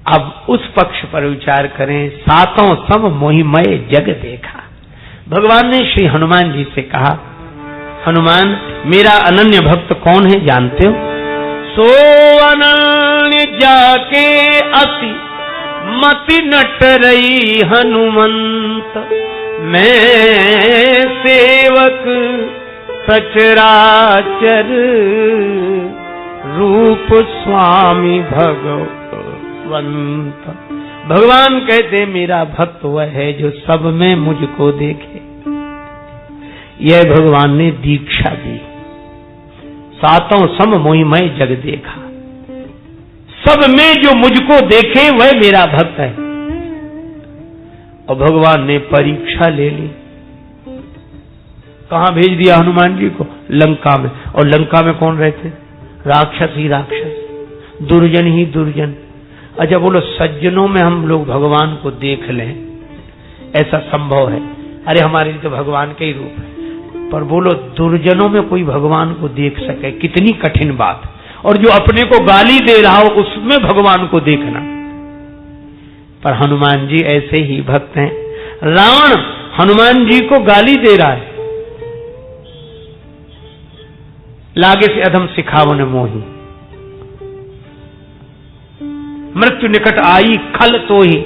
अब उस पक्ष पर विचार करें। सातों सम मोहिमय जग देखा। भगवान ने श्री हनुमान जी से कहा, हनुमान मेरा अनन्य भक्त कौन है जानते हो? सो अनन्य जाके अति मति नट रही हनुमंत, मैं सेवक सचराचर रूप स्वामी भगवंत। भगवान कहते मेरा भक्त वह है जो सब में मुझको देखे। यह भगवान ने दीक्षा दी। सातों सम मोहिमय जग देखा, सब में जो मुझको देखे वह मेरा भक्त है। और भगवान ने परीक्षा ले ली। कहां भेज दिया हनुमान जी को? लंका में। और लंका में कौन रहते? राक्षस ही राक्षस, दुर्जन ही दुर्जन। अच्छा बोलो, सज्जनों में हम लोग भगवान को देख लें, ऐसा संभव है? अरे हमारे लिए तो भगवान के ही रूप है। पर बोलो, दुर्जनों में कोई भगवान को देख सके, कितनी कठिन बात। और जो अपने को गाली दे रहा हो उसमें भगवान को देखना। पर हनुमान जी ऐसे ही भक्त हैं। रावण हनुमान जी को गाली दे रहा है, लागे से अधम सिखावन मोही, मृत्यु निकट आई खल तो ही,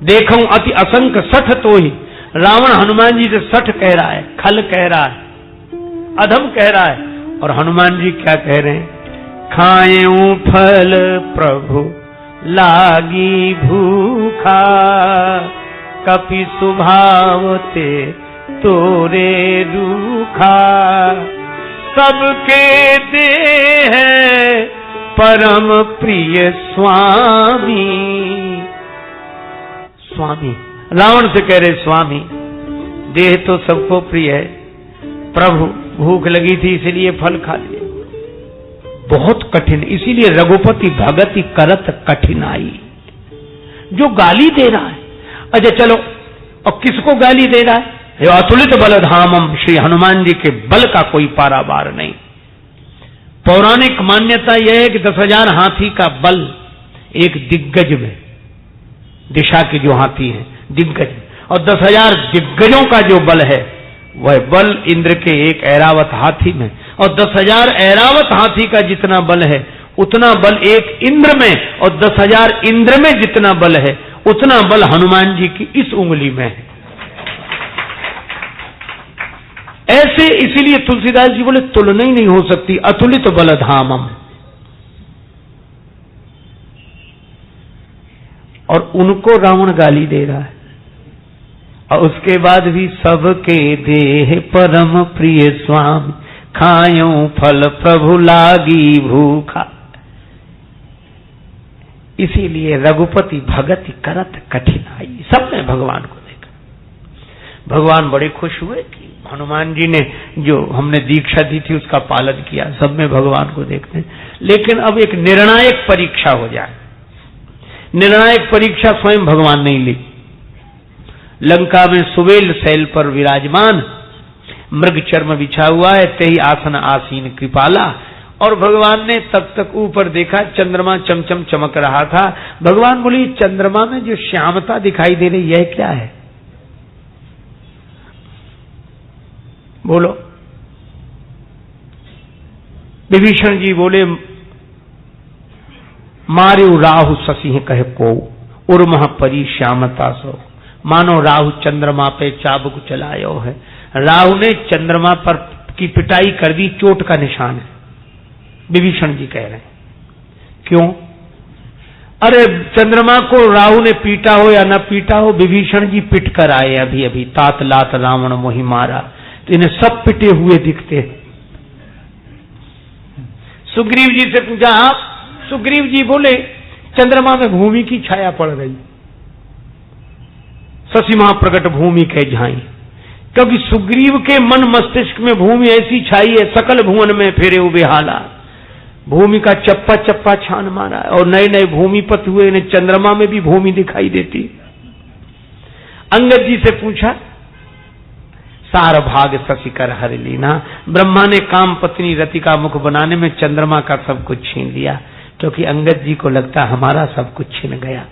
देखूं अति असंख्य सठ तो ही। रावण हनुमान जी से सठ कह रहा है, खल कह रहा है, अधम कह रहा है। और हनुमान जी क्या कह रहे हैं? खाएं फल प्रभु लागी भूखा, कपि स्वभाव ते तोरे रूखा, सबके दे है परम प्रिय स्वामी। स्वामी रावण से कह रहे, स्वामी देह तो सबको प्रिय है, प्रभु भूख लगी थी इसलिए फल खा लिए। बहुत कठिन, इसीलिए रघुपति भगति करत कठिनाई। जो गाली दे रहा है, अच्छा चलो, और किसको गाली दे रहा है? अतुलित बल धामम, श्री हनुमान जी के बल का कोई पारावार नहीं। पौराणिक मान्यता यह है कि 10,000 हाथी का बल एक दिग्गज में, दिशा के जो हाथी हैं दिग्गज, और 10,000 दिग्गजों का जो बल है वह बल इंद्र के एक ऐरावत हाथी में। और 10,000 ऐरावत हाथी का जितना बल है उतना बल एक इंद्र में, और 10,000 इंद्र में जितना बल है उतना बल हनुमान जी की इस उंगली में है। ऐसे इसीलिए तुलसीदास जी बोले तुलना ही नहीं हो सकती, अतुलित बल धामम। और उनको रावण गाली दे रहा है, और उसके बाद भी सबके देह परम प्रिय स्वामी, खायूं फल प्रभु लागी भूखा। इसीलिए रघुपति भगति करत कठिनाई। सब ने भगवान को देखा। भगवान बड़े खुश हुए कि हनुमान जी ने जो हमने दीक्षा दी थी उसका पालन किया। सब में भगवान को देखते हैं। लेकिन अब एक निर्णायक परीक्षा हो जाए। निर्णायक परीक्षा स्वयं भगवान ने ली। लंका में सुवेल शैल पर विराजमान, मृग चर्म बिछा हुआ है, तेहि आसन आसीन कृपाला। और भगवान ने तब तक ऊपर देखा, चंद्रमा चमचम चमक रहा था। भगवान बोली, चंद्रमा में जो श्यामता दिखाई दे रही यह क्या है? बोलो। विभीषण जी बोले, मार्यो राहु शशि कहे को, उर्मह परी श्यामता सो। मानो राहु चंद्रमा पे चाबुक चलायो है। राहु ने चंद्रमा पर की पिटाई कर दी, चोट का निशान है। विभीषण जी कह रहे हैं क्यों? अरे चंद्रमा को राहु ने पीटा हो या न पीटा हो, विभीषण जी पिट कर आए अभी अभी। तात लात रावण मोहि मारा, तो इन्हें सब पिटे हुए दिखते। सुग्रीव जी से पूछा, आप? सुग्रीव जी बोले, चंद्रमा में भूमि की छाया पड़ रही, शशि महाप्रगट भूमि कह झाई। क्योंकि सुग्रीव के मन मस्तिष्क में भूमि ऐसी छाई है, सकल भुवन में फेरे हुए हाला। भूमि का चप्पा चप्पा छान मारा है, और नए नए भूमिपति हुए, इन्हें चंद्रमा में भी भूमि दिखाई देती। अंगद जी से पूछा, सार भाग शशि कर हर लीना। ब्रह्मा ने काम पत्नी रति का मुख बनाने में चंद्रमा का सब कुछ छीन लिया। क्योंकि अंगद जी को लगता हमारा सब कुछ छिन गया।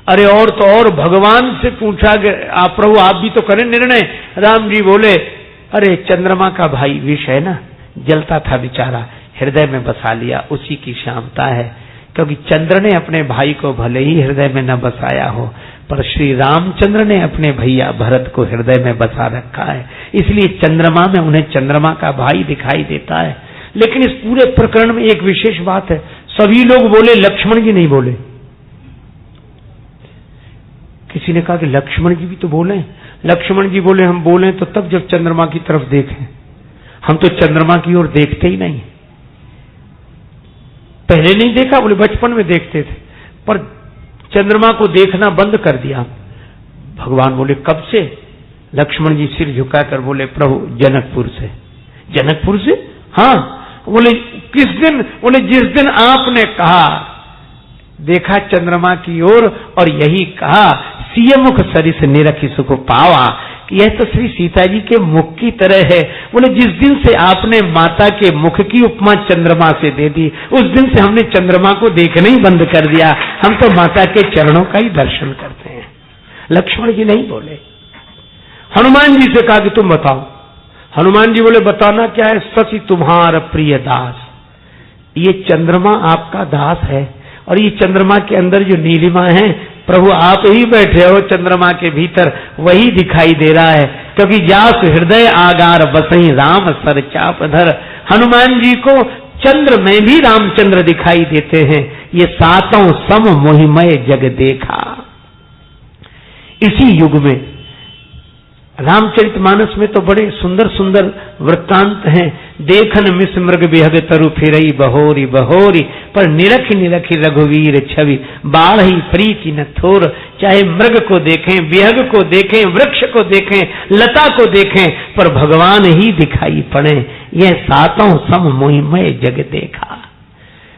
अरे और तो और भगवान से पूछा कि आप प्रभु आप भी तो करें निर्णय। राम जी बोले अरे चंद्रमा का भाई विष है ना, जलता था बेचारा, हृदय में बसा लिया, उसी की श्यामता है। क्योंकि चंद्र ने अपने भाई को भले ही हृदय में न बसाया हो, पर श्री रामचंद्र ने अपने भैया भरत को हृदय में बसा रखा है, इसलिए चंद्रमा में उन्हें चंद्रमा का भाई दिखाई देता है। लेकिन इस पूरे प्रकरण में एक विशेष बात है, सभी लोग बोले, लक्ष्मण जी नहीं बोले। किसी ने कहा कि लक्ष्मण जी भी तो बोले। लक्ष्मण जी बोले हम बोले तो तब जब चंद्रमा की तरफ देखें, हम तो चंद्रमा की ओर देखते ही नहीं। पहले नहीं देखा, बोले बचपन में देखते थे, पर चंद्रमा को देखना बंद कर दिया। भगवान बोले कब से? लक्ष्मण जी सिर झुकाकर बोले प्रभु जनकपुर से। जनकपुर से? हाँ। बोले किस दिन? बोले जिस दिन आपने कहा देखा चंद्रमा की ओर और यही कहा सिय मुख सरिस निरखि सुख पावा, यह तो श्री सीता जी के मुख की तरह है। बोले जिस दिन से आपने माता के मुख की उपमा चंद्रमा से दे दी, उस दिन से हमने चंद्रमा को देखना ही बंद कर दिया, हम तो माता के चरणों का ही दर्शन करते हैं। लक्ष्मण जी नहीं बोले। हनुमान जी से कहा कि तुम बताओ। हनुमान जी बोले बताना क्या है? सची तुम्हारा प्रिय दास, ये चंद्रमा आपका दास है, और ये चंद्रमा के अंदर जो नीलिमा है प्रभु आप ही बैठे हो चंद्रमा के भीतर, वही दिखाई दे रहा है। क्योंकि जास हृदय आगार बसई राम सर चाप धर, हनुमान जी को चंद्र में भी रामचंद्र दिखाई देते हैं। ये सातों सम मोहिमय जग देखा। इसी युग में रामचरितमानस में तो बड़े सुंदर सुंदर वृत्तांत हैं। देखन मिस मृग बिहग तरु फिरई बहोरी बहोरी, पर निरखी निरखी रघुवीर छवि बाढ़ी प्रीति न थोर। चाहे मृग को देखें, बिहग को देखें, वृक्ष को देखें, लता को देखें, पर भगवान ही दिखाई पड़े। यह सातों सम मोहिमय जग देखा।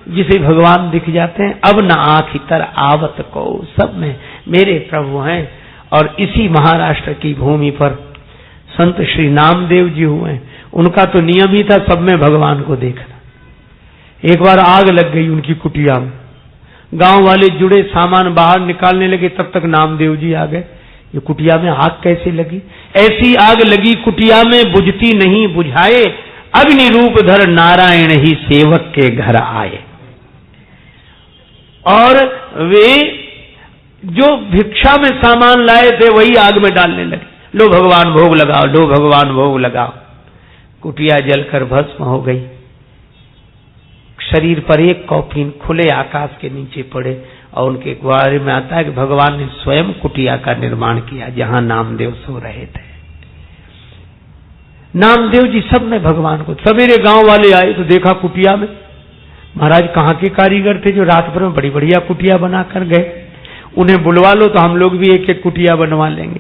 जिसे भगवान दिख जाते हैं अब न आँखि तर आवत को, सब में मेरे प्रभु हैं। और इसी महाराष्ट्र की भूमि पर संत श्री नामदेव जी हुए, उनका तो नियम ही था सब में भगवान को देखना। एक बार आग लग गई उनकी कुटिया में, गांव वाले जुड़े सामान बाहर निकालने लगे, तब तक नामदेव जी आ गए। ये कुटिया में आग कैसे लगी? ऐसी आग लगी कुटिया में बुझती नहीं बुझाए, अग्नि रूप धर नारायण ही सेवक के घर आए। और वे जो भिक्षा में सामान लाए थे वही आग में डालने लगे। लो भगवान भोग लगाओ, लो भगवान भोग लगाओ। कुटिया जलकर भस्म हो गई। शरीर पर एक कौपीन खुले आकाश के नीचे पड़े, और उनके बारे में आता है कि भगवान ने स्वयं कुटिया का निर्माण किया जहां नामदेव सो रहे थे। नामदेव जी सब में भगवान को। सवेरे गांव वाले आए तो देखा कुटिया में, महाराज कहाँ के कारीगर थे जो रात भर में बड़ी बढ़िया कुटिया बनाकर गए, उन्हें बुलवा लो तो हम लोग भी एक एक कुटिया बनवा लेंगे।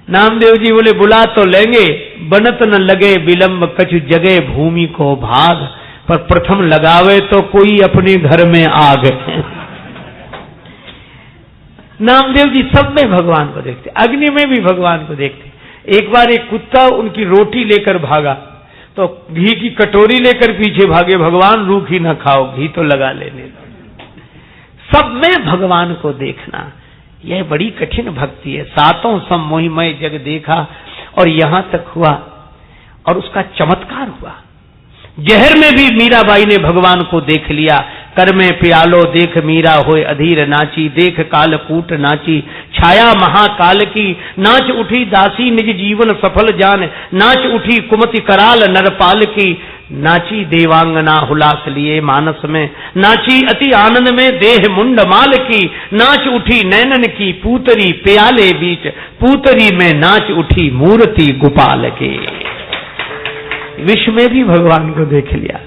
नामदेव जी बोले बुला तो लेंगे, बनत न लगे विलंब कछु जगह भूमि को भाग, पर प्रथम लगावे तो कोई अपने घर में आग। नामदेव जी सब में भगवान को देखते, अग्नि में भी भगवान को देखते। एक बार एक कुत्ता उनकी रोटी लेकर भागा तो घी की कटोरी लेकर पीछे भागे, भगवान रूखी न खाओ, घी तो लगा लेने दो। सब में भगवान को देखना यह बड़ी कठिन भक्ति है। सातों सम मोहिमय जग देखा, और यहां तक हुआ और उसका चमत्कार हुआ। जहर में भी मीराबाई ने भगवान को देख लिया। कर में प्यालो देख मीरा होए अधीर नाची, देख कालकूट नाची छाया महाकाल की, नाच उठी दासी निज जीवन सफल जान, नाच उठी कुमति कराल नरपाल की, नाची देवांगना हुलास लिए मानस में, नाची अति आनंद में देह मुंड माल की, नाच उठी नैनन की पूतरी प्याले बीच, पूतरी में नाच उठी मूर्ति गोपाल के। विष में भी भगवान को देख लिया,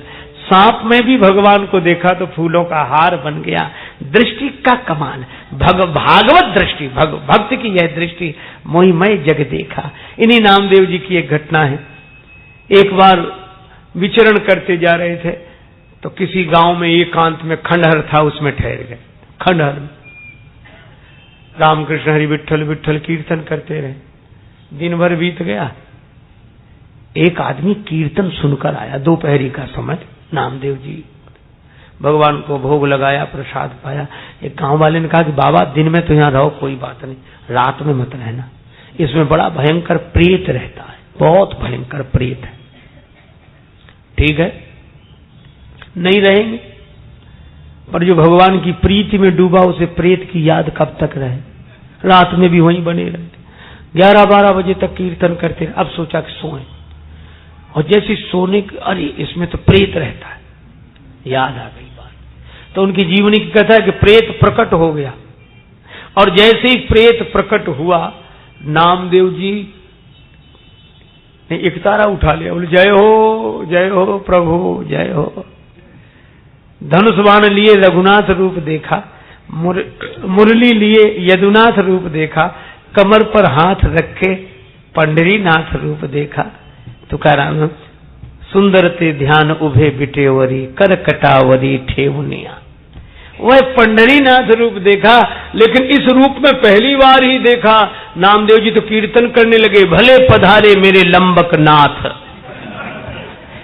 सांप में भी भगवान को देखा तो फूलों का हार बन गया। दृष्टि का कमाल, भागवत दृष्टि, भक्त की यह दृष्टि, मोहिमय जग देखा। इन्हीं नामदेव जी की एक घटना है। एक बार विचरण करते जा रहे थे तो किसी गांव में एकांत में खंडहर था, उसमें ठहर गए। खंडहर में रामकृष्ण हरि विठ्ठल विठ्ठल कीर्तन करते रहे। दिन भर बीत गया। एक आदमी कीर्तन सुनकर आया, दोपहरी का समय, नामदेव जी भगवान को भोग लगाया, प्रसाद पाया। एक गांव वाले ने कहा कि बाबा दिन में तो यहाँ रहो, कोई बात नहीं, रात में मत रहना, इसमें बड़ा भयंकर प्रेत रहता है, बहुत भयंकर प्रेत है। ठीक है, नहीं रहेंगे, पर जो भगवान की प्रीति में डूबा उसे प्रेत की याद कब तक रहे, रात में भी वहीं बने रहते। 11-12 बजे तक कीर्तन करते। अब सोचा कि सोएं, और जैसे सोने की, अरे इसमें तो प्रेत रहता है, याद आ गई बात। तो उनकी जीवनी की कथा है कि प्रेत प्रकट हो गया, और जैसे ही प्रेत प्रकट हुआ, नामदेव जी ने एक तारा उठा लिया, बोले जय हो प्रभु, जय हो। धनुष बाण लिए रघुनाथ रूप देखा, मुरली लिए यदुनाथ रूप देखा, कमर पर हाथ रखे पंडरीनाथ रूप देखा। तुकाराम, सुंदर ते ध्यान उभे बिटेवरी, कर कटावरी ठेवनिया। वह पंडरीनाथ रूप देखा, लेकिन इस रूप में पहली बार ही देखा। नामदेव जी तो कीर्तन करने लगे, भले पधारे मेरे लंबकनाथ,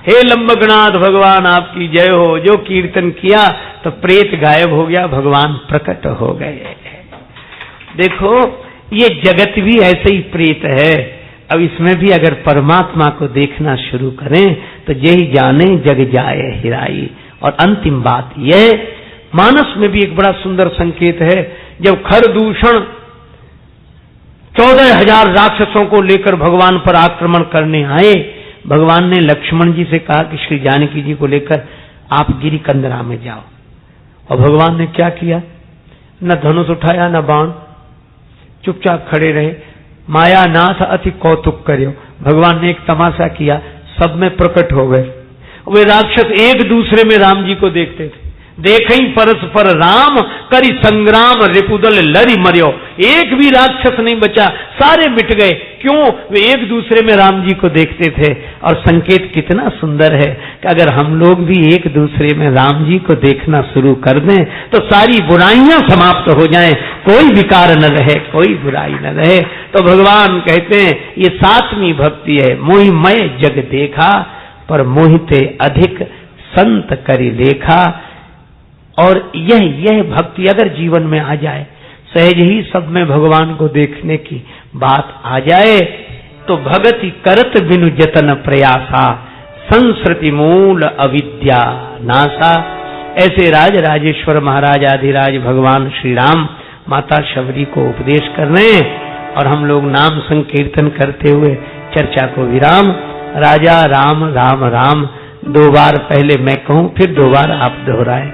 हे लंबकनाथ भगवान आपकी जय हो। जो कीर्तन किया तो प्रेत गायब हो गया, भगवान प्रकट हो गए। देखो ये जगत भी ऐसे ही प्रेत है। अब इसमें भी अगर परमात्मा को देखना शुरू करें तो यही जाने जग जाए हिराई। और अंतिम बात यह, मानस में भी एक बड़ा सुंदर संकेत है। जब खरदूषण 14,000 राक्षसों को लेकर भगवान पर आक्रमण करने आए, भगवान ने लक्ष्मण जी से कहा कि श्री जानकी जी को लेकर आप गिरी कंदरा में जाओ। और भगवान ने क्या किया, न धनुष उठाया न बाण, चुपचाप खड़े रहे। माया नाथ अति कौतुक करियो, भगवान ने एक तमाशा किया, सब में प्रकट हो गए। वे राक्षस एक दूसरे में राम जी को देखते थे। देखई परस्पर राम करी संग्राम, रिपुदल लरी मरियो। एक भी राक्षस नहीं बचा, सारे मिट गए। क्यों? वे एक दूसरे में राम जी को देखते थे। और संकेत कितना सुंदर है कि अगर हम लोग भी एक दूसरे में राम जी को देखना शुरू कर दें तो सारी बुराइयां समाप्त हो जाएं, कोई विकार न रहे, कोई बुराई न रहे। तो भगवान कहते हैं ये 7वीं भक्ति है। मोहिमय जग देखा, पर मोहिते अधिक संत करी लेखा। और यह भक्ति अगर जीवन में आ जाए, सहज ही सब में भगवान को देखने की बात आ जाए, तो भगति करत बिनु जतन प्रयासा, संस्कृति मूल अविद्या नासा। ऐसे राज राजेश्वर महाराज आधिराज भगवान श्री राम माता शबरी को उपदेश कर रहे हैं, और हम लोग नाम संकीर्तन करते हुए चर्चा को विराम। राजा राम राम राम 2 बार पहले मैं कहूं, फिर 2 बार आप दोहराएं।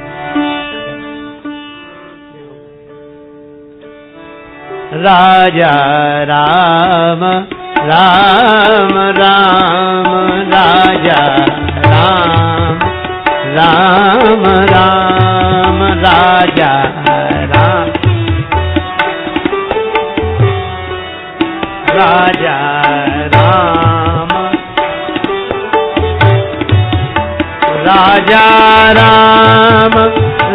राजा राम राम राम, राजा राम राम राम, राजा राम, राजा राम, राजा राम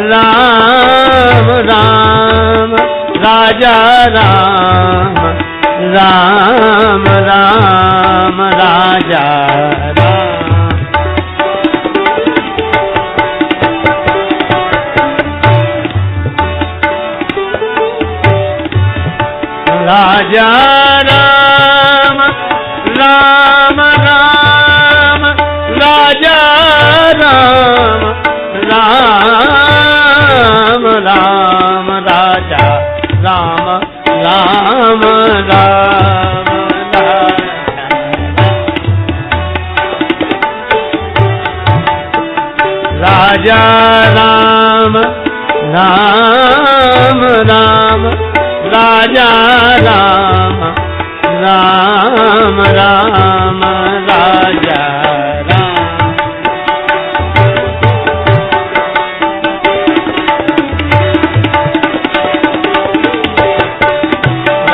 राम राम, राजा राम राम राम, राजा राम, राजा राम राम राम, राजा राम राम राम, राजा राम राम राम, राजा राम राम राम, राजा राम राम राम, राजा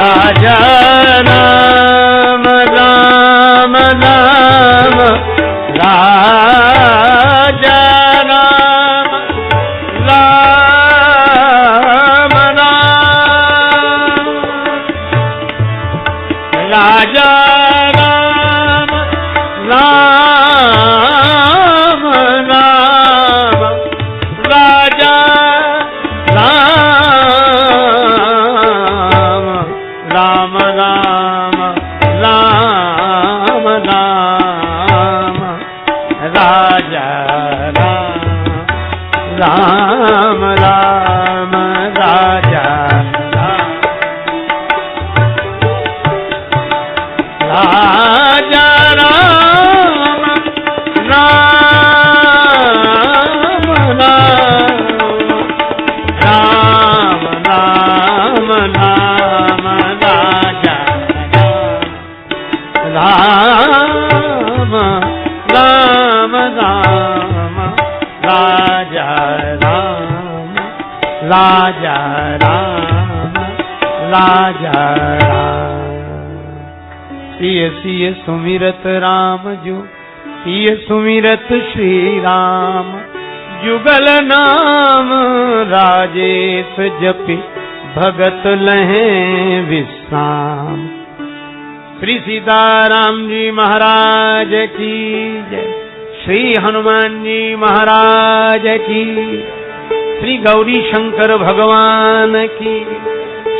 राजा राम राम राम, राजा राम राम राम, राजा राम राम राम, राम राम राजा राजा राम राम राम राम राम राजा राम राम राम राजा राम राजा राम राजा राम। सिय सिय सुमिरत राम जो सिय सुमिरत श्री राम जुगल नाम राजेश जपि भगत लहे विश्राम। श्री सीताराम जी महाराज की जय। श्री हनुमान जी महाराज की। श्री गौरी शंकर भगवान की।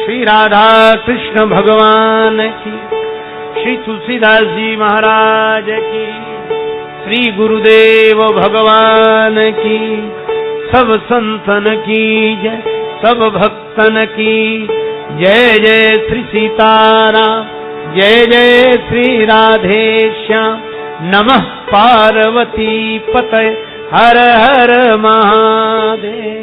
श्री राधा कृष्ण भगवान की। श्री तुलसीदास जी महाराज की। श्री गुरुदेव भगवान की। सब संतन की जय, सब भक्तन की जय। जय श्री सीताराम, जय जय श्री राधेश्याम। नमः पार्वती पतये, हर हर महादेव।